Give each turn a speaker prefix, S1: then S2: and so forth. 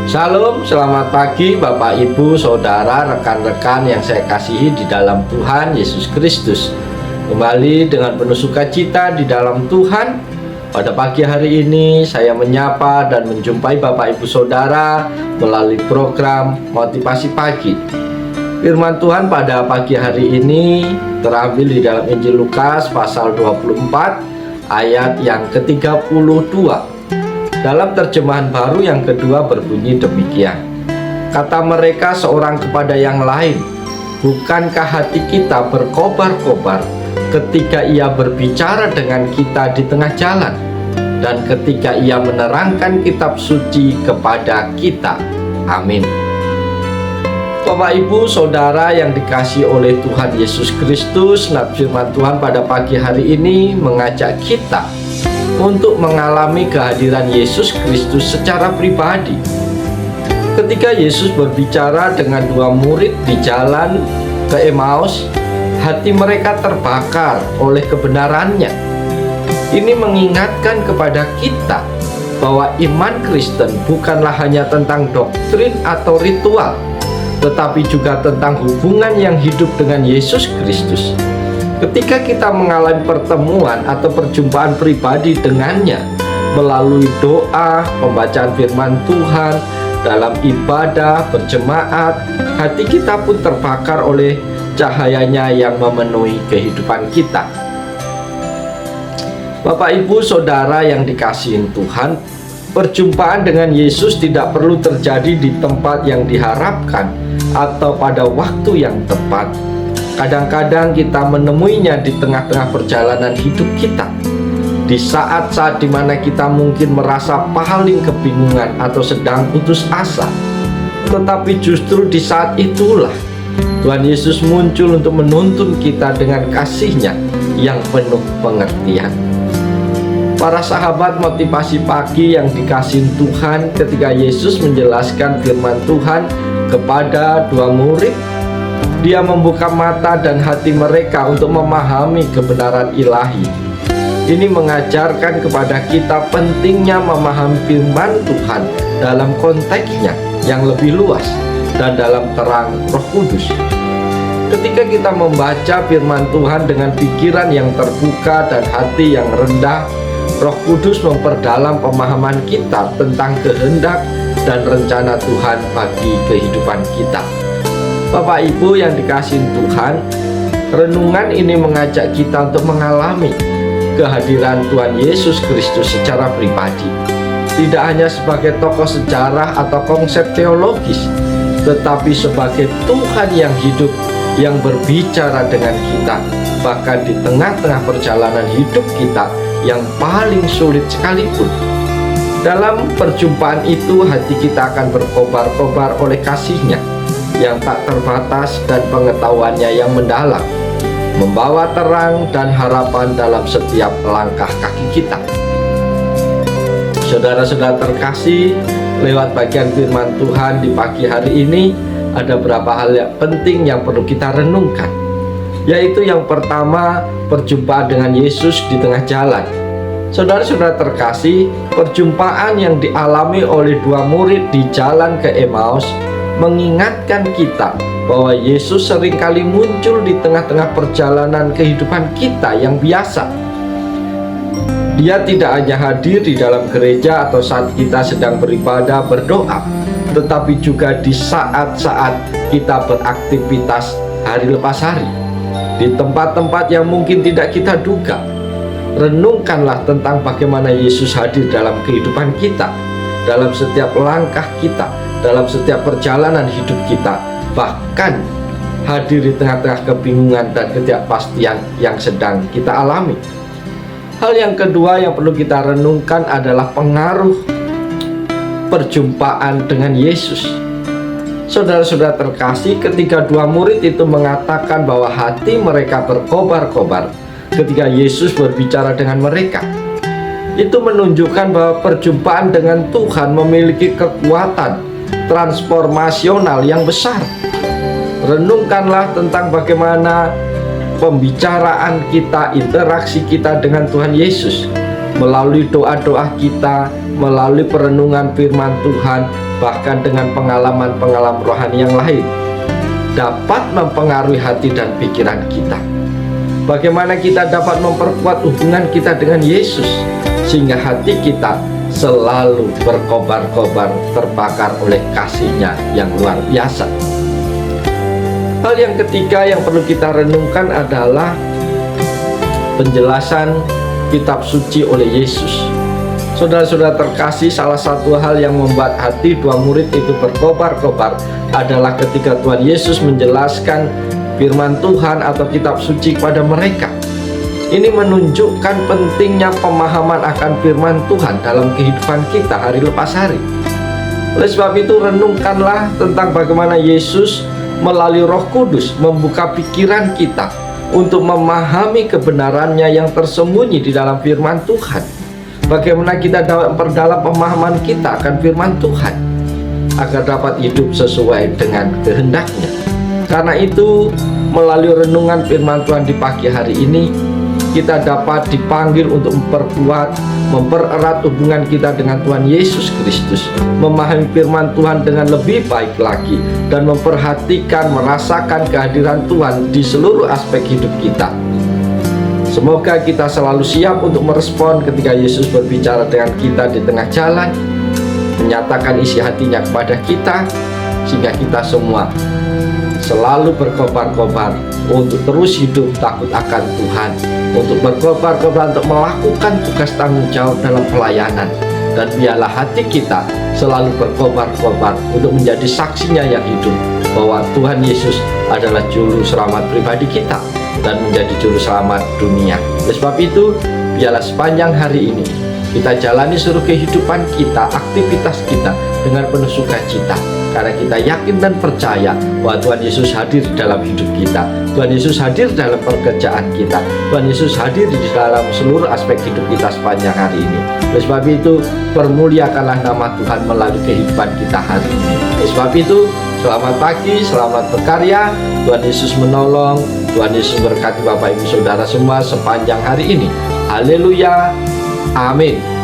S1: Shalom, selamat pagi Bapak, Ibu, Saudara, rekan-rekan yang saya kasihi di dalam Tuhan Yesus Kristus. Kembali dengan penuh sukacita di dalam Tuhan. Pada pagi hari ini saya menyapa dan menjumpai Bapak, Ibu, Saudara melalui program Motivasi Pagi. Firman Tuhan pada pagi hari ini terambil di dalam Injil Lukas pasal 24 ayat yang ke-32. Dalam terjemahan baru yang kedua berbunyi demikian. Kata mereka seorang kepada yang lain, "Bukankah hati kita berkobar-kobar ketika ia berbicara dengan kita di tengah jalan, dan ketika ia menerangkan kitab suci kepada kita?" Amin. Bapak, Ibu, Saudara yang dikasihi oleh Tuhan Yesus Kristus, firman Tuhan pada pagi hari ini mengajak kita untuk mengalami kehadiran Yesus Kristus secara pribadi. Ketika Yesus berbicara dengan dua murid di jalan ke Emmaus, hati mereka terbakar oleh kebenarannya. Ini mengingatkan kepada kita bahwa iman Kristen bukanlah hanya tentang doktrin atau ritual, tetapi juga tentang hubungan yang hidup dengan Yesus Kristus. Ketika kita mengalami pertemuan atau perjumpaan pribadi dengannya melalui doa, pembacaan firman Tuhan, dalam ibadah, berjemaat, hati kita pun terbakar oleh cahayanya yang memenuhi kehidupan kita. Bapak, Ibu, Saudara yang dikasihi Tuhan, perjumpaan dengan Yesus tidak perlu terjadi di tempat yang diharapkan atau pada waktu yang tepat. Kadang-kadang kita menemuinya di tengah-tengah perjalanan hidup kita, di saat-saat dimana kita mungkin merasa paling kebingungan atau sedang putus asa. Tetapi justru di saat itulah Tuhan Yesus muncul untuk menuntun kita dengan kasih-Nya yang penuh pengertian. Para sahabat motivasi pagi yang dikasihi Tuhan, ketika Yesus menjelaskan firman Tuhan kepada dua murid, Dia membuka mata dan hati mereka untuk memahami kebenaran ilahi. Ini mengajarkan kepada kita pentingnya memahami firman Tuhan dalam konteksnya yang lebih luas dan dalam terang Roh Kudus. Ketika kita membaca firman Tuhan dengan pikiran yang terbuka dan hati yang rendah, Roh Kudus memperdalam pemahaman kita tentang kehendak dan rencana Tuhan bagi kehidupan kita. Bapak, Ibu yang dikasihi Tuhan, renungan ini mengajak kita untuk mengalami kehadiran Tuhan Yesus Kristus secara pribadi, tidak hanya sebagai tokoh sejarah atau konsep teologis, tetapi sebagai Tuhan yang hidup, yang berbicara dengan kita, bahkan di tengah-tengah perjalanan hidup kita yang paling sulit sekalipun. Dalam perjumpaan itu, hati kita akan berkobar-kobar oleh kasih-Nya yang tak terbatas dan pengetahuannya yang mendalam, membawa terang dan harapan dalam setiap langkah kaki kita. Saudara-saudara terkasih, lewat bagian firman Tuhan di pagi hari ini, ada beberapa hal yang penting yang perlu kita renungkan, yaitu yang pertama, perjumpaan dengan Yesus di tengah jalan. Saudara-saudara terkasih, perjumpaan yang dialami oleh dua murid di jalan ke Emmaus mengingatkan kita bahwa Yesus seringkali muncul di tengah-tengah perjalanan kehidupan kita yang biasa. Dia tidak hanya hadir di dalam gereja atau saat kita sedang beribadah, berdoa, tetapi juga di saat-saat kita beraktivitas hari lepas hari, di tempat-tempat yang mungkin tidak kita duga. Renungkanlah tentang bagaimana Yesus hadir dalam kehidupan kita, dalam setiap langkah kita, dalam setiap perjalanan hidup kita, bahkan hadir di tengah-tengah kebingungan dan ketidakpastian yang sedang kita alami. Hal yang kedua yang perlu kita renungkan adalah pengaruh perjumpaan dengan Yesus. Saudara-saudara terkasih, ketika dua murid itu mengatakan bahwa hati mereka berkobar-kobar ketika Yesus berbicara dengan mereka, itu menunjukkan bahwa perjumpaan dengan Tuhan memiliki kekuatan transformasional yang besar. Renungkanlah tentang bagaimana pembicaraan kita, interaksi kita dengan Tuhan Yesus, melalui doa-doa kita, melalui perenungan firman Tuhan, bahkan dengan pengalaman-pengalaman rohani yang lain, dapat mempengaruhi hati dan pikiran kita. Bagaimana kita dapat memperkuat hubungan kita dengan Yesus, sehingga hati kita selalu berkobar-kobar terbakar oleh kasih-Nya yang luar biasa. Hal yang ketiga yang perlu kita renungkan adalah penjelasan kitab suci oleh Yesus. Saudara-saudara terkasih, salah satu hal yang membuat hati dua murid itu berkobar-kobar adalah ketika Tuhan Yesus menjelaskan firman Tuhan atau kitab suci kepada mereka. Ini menunjukkan pentingnya pemahaman akan firman Tuhan dalam kehidupan kita hari lepas hari. Oleh sebab itu, renungkanlah tentang bagaimana Yesus melalui Roh Kudus membuka pikiran kita untuk memahami kebenarannya yang tersembunyi di dalam firman Tuhan. Bagaimana kita dapat memperdalam pemahaman kita akan firman Tuhan agar dapat hidup sesuai dengan kehendak-Nya. Karena itu, melalui renungan firman Tuhan di pagi hari ini, kita dapat dipanggil untuk mempererat hubungan kita dengan Tuhan Yesus Kristus, memahami firman Tuhan dengan lebih baik lagi, dan memperhatikan, merasakan kehadiran Tuhan di seluruh aspek hidup kita. Semoga kita selalu siap untuk merespon ketika Yesus berbicara dengan kita di tengah jalan, menyatakan isi hatinya kepada kita, sehingga kita semua selalu berkobar-kobar untuk terus hidup takut akan Tuhan, untuk berkobar-kobar untuk melakukan tugas tanggung jawab dalam pelayanan. Dan biarlah hati kita selalu berkobar-kobar untuk menjadi saksinya yang hidup bahwa Tuhan Yesus adalah juru selamat pribadi kita dan menjadi juru selamat dunia. Oleh sebab itu, biarlah sepanjang hari ini kita jalani seluruh kehidupan kita, aktivitas kita dengan penuh sukacita, karena kita yakin dan percaya bahwa Tuhan Yesus hadir di dalam hidup kita. Tuhan Yesus hadir dalam pekerjaan kita. Tuhan Yesus hadir di dalam seluruh aspek hidup kita sepanjang hari ini. Oleh sebab itu, permuliakanlah nama Tuhan melalui kehidupan kita hari ini. Oleh sebab itu, selamat pagi, selamat berkarya. Tuhan Yesus menolong. Tuhan Yesus berkati Bapak Ibu Saudara semua sepanjang hari ini. Haleluya. Amin.